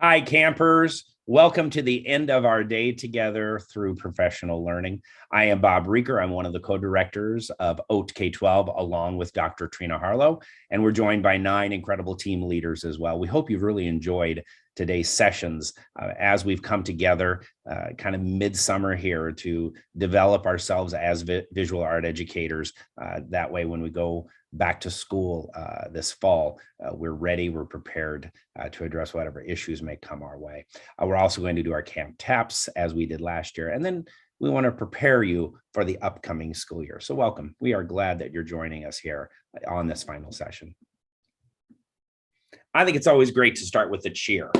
Hi, campers. Welcome to the end of our day together through professional learning. I am Bob Reeker. I'm one of the co-directors of OATK12 along with Dr. Trina Harlow, and we're joined by 9 incredible team leaders as well. We hope you've really enjoyed today's sessions as we've come together kind of midsummer here to develop ourselves as visual art educators. That way, when we go back to school this fall, we're ready, we're prepared to address whatever issues may come our way. We're also going to do our camp taps as we did last year, and then we want to prepare you for the upcoming school year. So welcome. We are glad that you're joining us here on this final session. I think it's always great to start with the cheer.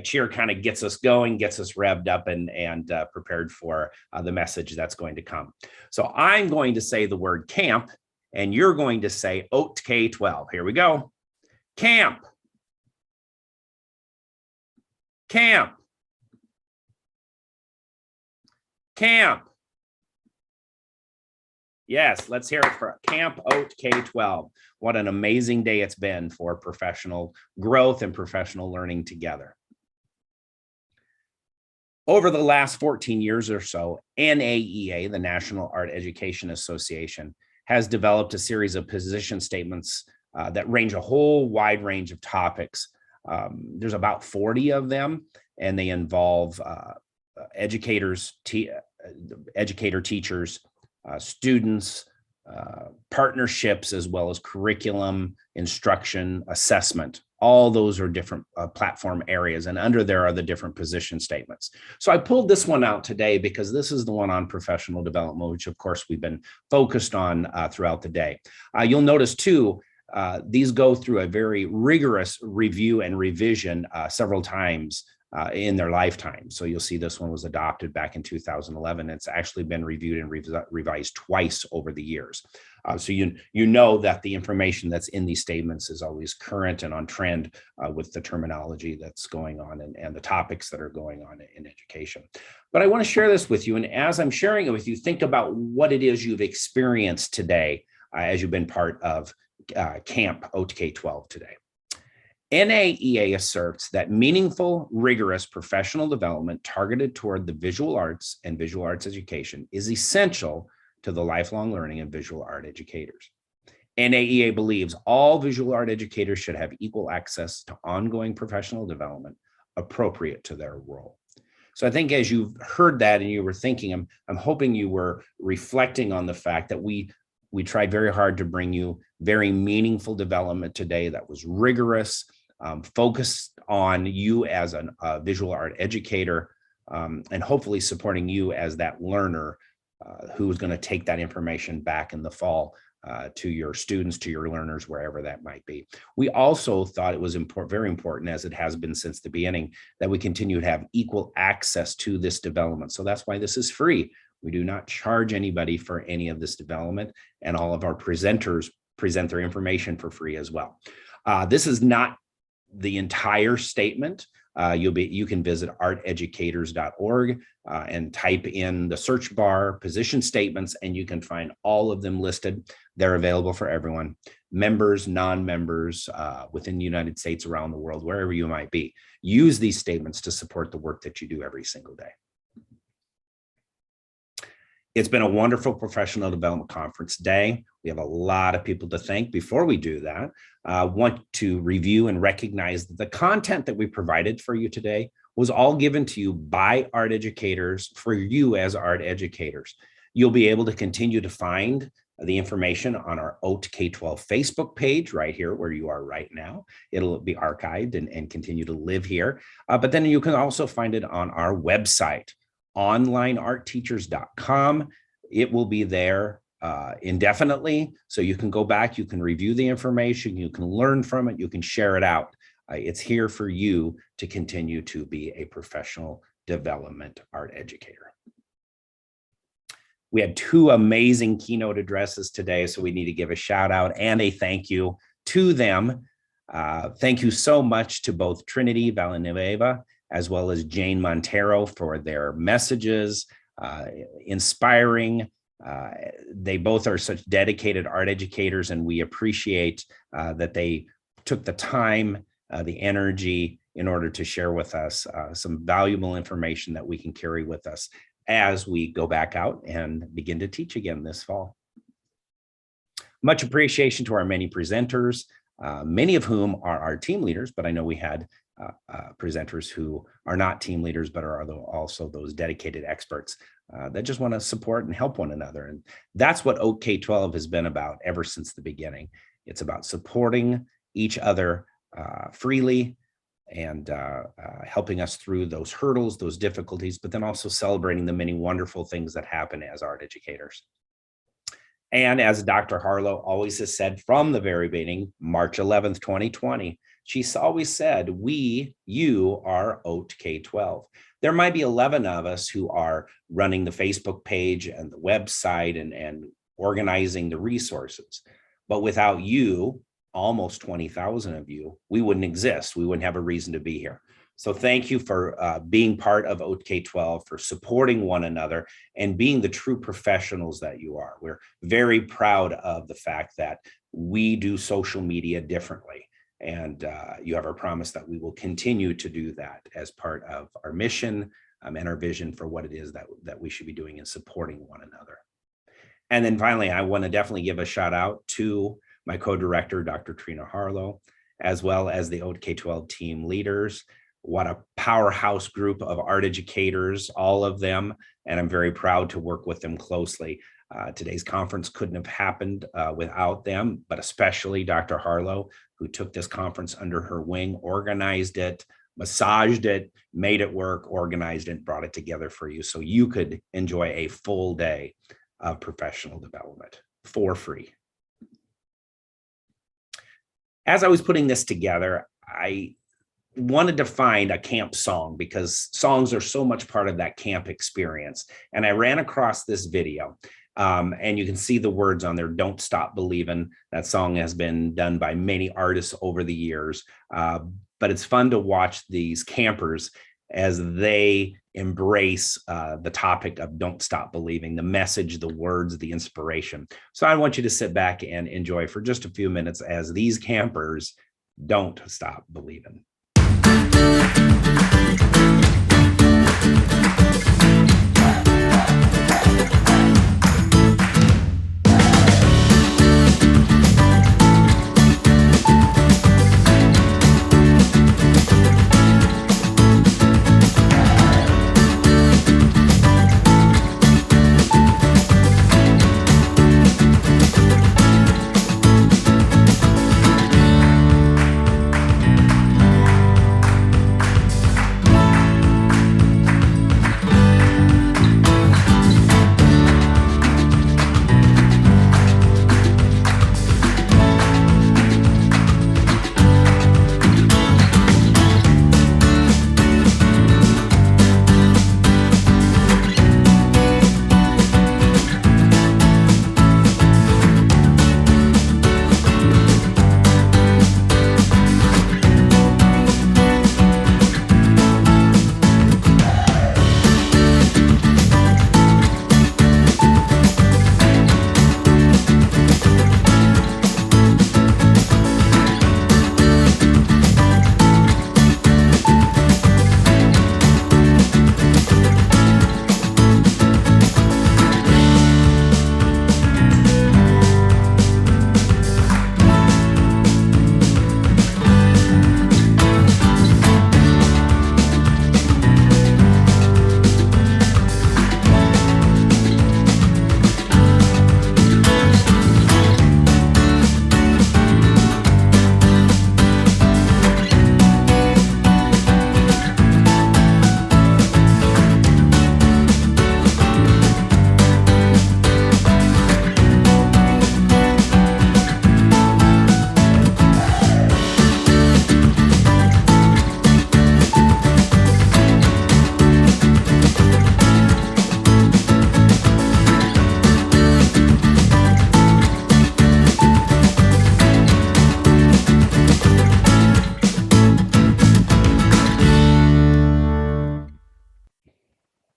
Cheer kind of gets us going, gets us revved up and prepared for the message that's going to come. So I'm going to say the word camp, and you're going to say OATK12. Here we go. Camp. Camp. Camp. Yes, let's hear it for Camp OATK12. What an amazing day it's been for professional growth and professional learning together. Over the last 14 years or so, NAEA, the National Art Education Association, has developed a series of position statements that range a whole wide range of topics. There's about 40 of them, and they involve educators, educator teachers, students, partnerships, as well as curriculum, instruction, assessment. All those are different platform areas, and under there are the different position statements. So I pulled this one out today because this is the one on professional development, which of course we've been focused on throughout the day. You'll notice too, these go through a very rigorous review and revision several times in their lifetime. So you'll see this one was adopted back in 2011. It's actually been reviewed and revised twice over the years. So you know that the information that's in these statements is always current and on trend with the terminology that's going on and the topics that are going on in education. But I want to share this with you. And as I'm sharing it with you, think about what it is you've experienced today as you've been part of Camp OATK12 today. NAEA asserts that meaningful, rigorous professional development targeted toward the visual arts and visual arts education is essential to the lifelong learning of visual art educators. NAEA believes all visual art educators should have equal access to ongoing professional development appropriate to their role. So I think as you've heard that and you were thinking, I'm hoping you were reflecting on the fact that we tried very hard to bring you very meaningful development today that was rigorous, focused on you as a visual art educator, and hopefully supporting you as that learner who is going to take that information back in the fall to your students, to your learners, wherever that might be. We also thought it was very important, as it has been since the beginning, that we continue to have equal access to this development. So that's why this is free. We do not charge anybody for any of this development, and all of our presenters present their information for free as well. This is not the entire statement. You can visit arteducators.org and type in the search bar position statements, and you can find all of them listed. They're available for everyone, members, non-members, within the United States, around the world, wherever you might be. Use these statements to support the work that you do every single day. It's been a wonderful professional development conference day. We have a lot of people to thank. Before we do that, I want to review and recognize that the content that we provided for you today was all given to you by art educators for you as art educators. You'll be able to continue to find the information on our OATK12 Facebook page right here where you are right now. It'll be archived and continue to live here. But then you can also find it on our website, onlineartteachers.com. It will be there indefinitely. So you can go back, you can review the information, you can learn from it, you can share it out. It's here for you to continue to be a professional development art educator. We had 2 amazing keynote addresses today, so we need to give a shout out and a thank you to them. Thank you so much to both Trinity Villanueva as well as Jane Montero for their messages, inspiring. They both are such dedicated art educators, and we appreciate that they took the time the energy in order to share with us some valuable information that we can carry with us as we go back out and begin to teach again this fall. Much appreciation to our many presenters, many of whom are our team leaders, but I know we had presenters who are not team leaders, but are also those dedicated experts that just want to support and help one another. And that's what OATK12 has been about ever since the beginning. It's about supporting each other freely and helping us through those hurdles, those difficulties, but then also celebrating the many wonderful things that happen as art educators. And as Dr. Harlow always has said from the very beginning, March 11th, 2020, she's always said, you are OATK12. There might be 11 of us who are running the Facebook page and the website and organizing the resources. But without you, almost 20,000 of you, we wouldn't exist. We wouldn't have a reason to be here. So thank you for being part of OATK12, for supporting one another and being the true professionals that you are. We're very proud of the fact that we do social media differently. And you have our promise that we will continue to do that as part of our mission and our vision for what it is that we should be doing in supporting one another. And then finally, I want to definitely give a shout out to my co-director, Dr. Trina Harlow, as well as the OATK12 team leaders. What a powerhouse group of art educators, all of them, and I'm very proud to work with them closely. Today's conference couldn't have happened without them, but especially Dr. Harlow, who took this conference under her wing, organized it, massaged it, made it work, organized it, brought it together for you so you could enjoy a full day of professional development for free. As I was putting this together, I wanted to find a camp song because songs are so much part of that camp experience. And I ran across this video and you can see the words on there, Don't Stop Believing. That song has been done by many artists over the years, but it's fun to watch these campers as they embrace the topic of Don't Stop Believing, the message, the words, the inspiration. So I want you to sit back and enjoy for just a few minutes as these campers don't stop believing.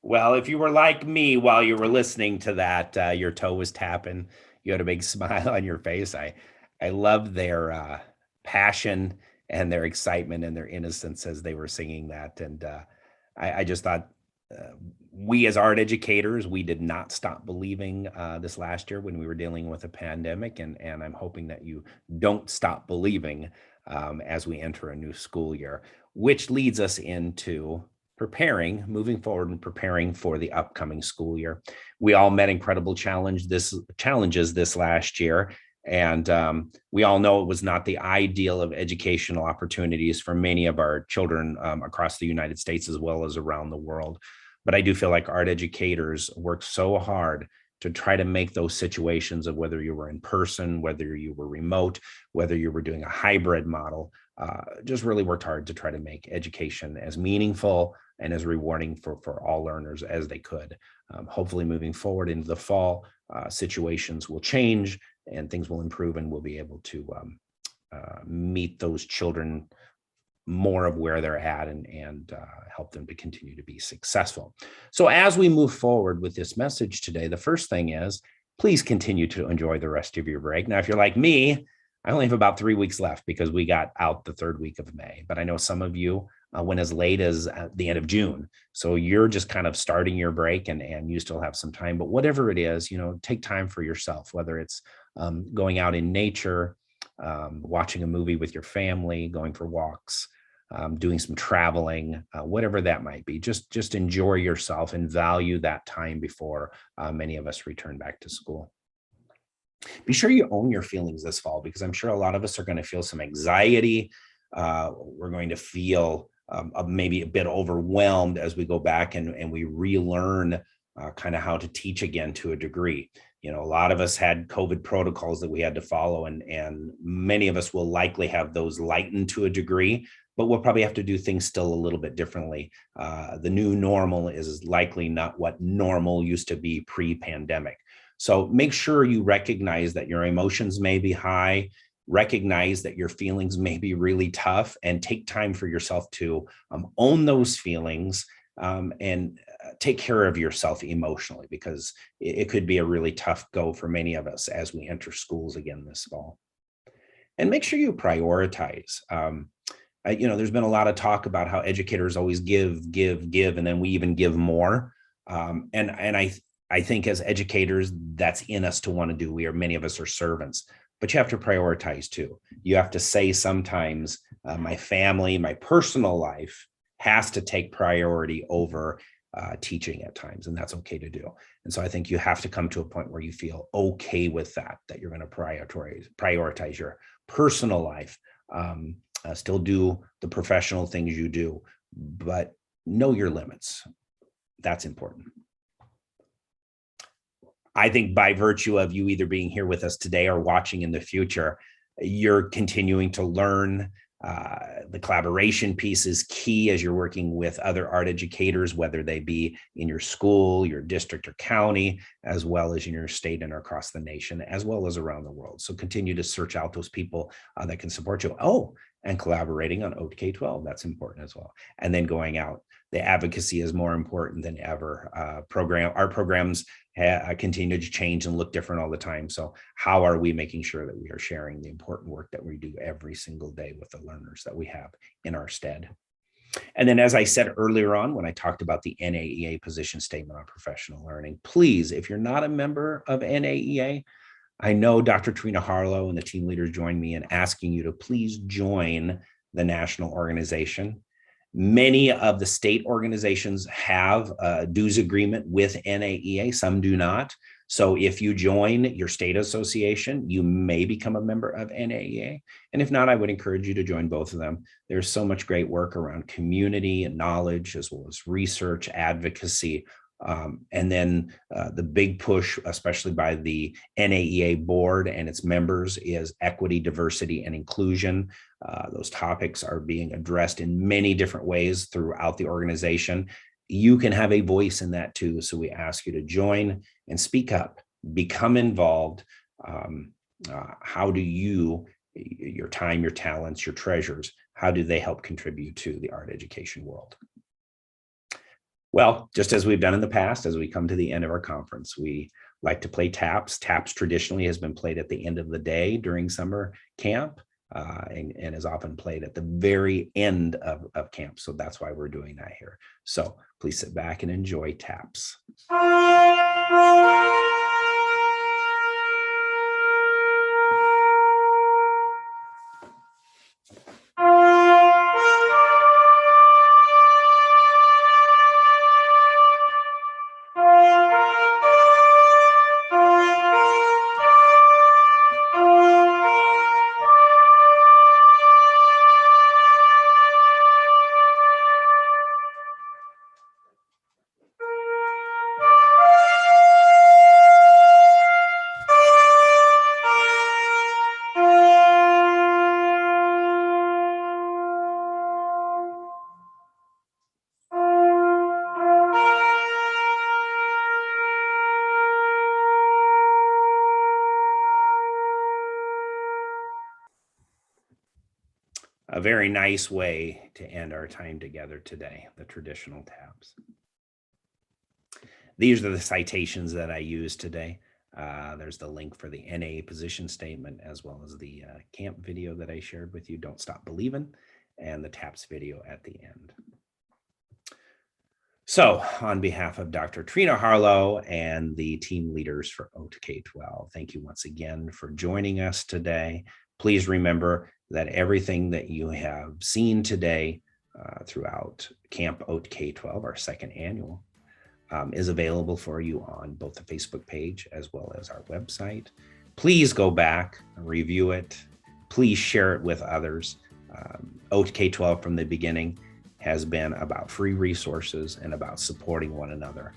Well, if you were like me while you were listening to that, your toe was tapping, you had a big smile on your face. I love their passion and their excitement and their innocence as they were singing that. And I just thought we as art educators, we did not stop believing this last year when we were dealing with a pandemic. And I'm hoping that you don't stop believing as we enter a new school year, which leads us into moving forward and preparing for the upcoming school year. We all met incredible challenges this last year. And we all know it was not the ideal of educational opportunities for many of our children across the United States as well as around the world. But I do feel like art educators work so hard to try to make those situations of whether you were in person, whether you were remote, whether you were doing a hybrid model, just really worked hard to try to make education as meaningful and as rewarding for all learners as they could. Hopefully moving forward into the fall, situations will change and things will improve, and we'll be able to meet those children more of where they're at and help them to continue to be successful. So as we move forward with this message today, the first thing is, please continue to enjoy the rest of your break. Now, if you're like me, I only have about 3 weeks left because we got out the third week of May, but I know some of you went as late as the end of June. So you're just kind of starting your break and you still have some time, but whatever it is, take time for yourself, whether it's going out in nature, watching a movie with your family, going for walks, doing some traveling, whatever that might be. Just enjoy yourself and value that time before many of us return back to school. Be sure you own your feelings this fall, because I'm sure a lot of us are going to feel some anxiety. We're going to feel maybe a bit overwhelmed as we go back and we relearn kind of how to teach again to a degree. A lot of us had COVID protocols that we had to follow, and many of us will likely have those lightened to a degree, but we'll probably have to do things still a little bit differently. The new normal is likely not what normal used to be pre-pandemic. So make sure you recognize that your emotions may be high, recognize that your feelings may be really tough, and take time for yourself to own those feelings and take care of yourself emotionally, because it could be a really tough go for many of us as we enter schools again this fall. And make sure you prioritize. There's been a lot of talk about how educators always give, and then we even give more. And I think as educators, that's in us to want to do. Many of us are servants, but you have to prioritize too. You have to say sometimes my family, my personal life has to take priority over teaching at times, and that's okay to do. And so I think you have to come to a point where you feel okay with that you're going to prioritize your personal life, still do the professional things you do, but know your limits. That's important. I think by virtue of you either being here with us today or watching in the future, you're continuing to learn. The collaboration piece is key as you're working with other art educators, whether they be in your school, your district or county, as well as in your state and across the nation, as well as around the world. So continue to search out those people that can support you. And collaborating on OATK12, that's important as well. And then going out. The advocacy is more important than ever. Our programs continue to change and look different all the time. So how are we making sure that we are sharing the important work that we do every single day with the learners that we have in our stead? And then, as I said earlier on, when I talked about the NAEA position statement on professional learning, please, if you're not a member of NAEA, I know Dr. Trina Harlow and the team leaders joined me in asking you to please join the national organization. Many of the state organizations have a dues agreement with NAEA, some do not. So if you join your state association, you may become a member of NAEA. And if not, I would encourage you to join both of them. There's so much great work around community and knowledge, as well as research, advocacy, and then the big push, especially by the NAEA board and its members, is equity, diversity, and inclusion. Those topics are being addressed in many different ways throughout the organization. You can have a voice in that too. So we ask you to join and speak up, become involved. How do your time, your talents, your treasures, how do they help contribute to the art education world? Well, just as we've done in the past, as we come to the end of our conference, we like to play taps. Taps traditionally has been played at the end of the day during summer camp. and is often played at the very end of camp. So that's why we're doing that here. So please sit back and enjoy taps. A very nice way to end our time together today, the traditional taps. These are the citations that I used today. There's the link for the NA position statement, as well as the camp video that I shared with you, Don't Stop Believing, and the taps video at the end. So on behalf of Dr. Trina Harlow and the team leaders for OATK12, thank you once again for joining us today. Please remember that everything that you have seen today throughout Camp OATK12, our second annual, is available for you on both the Facebook page as well as our website. Please go back and review it. Please share it with others. OATK12 from the beginning has been about free resources and about supporting one another.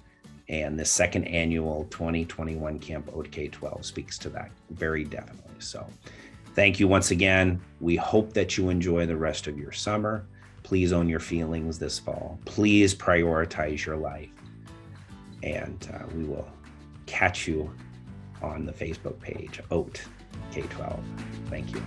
And the second annual 2021 Camp OATK12 speaks to that very definitely. So thank you once again. We hope that you enjoy the rest of your summer. Please own your feelings this fall. Please prioritize your life. And we will catch you on the Facebook page, OATK12. Thank you.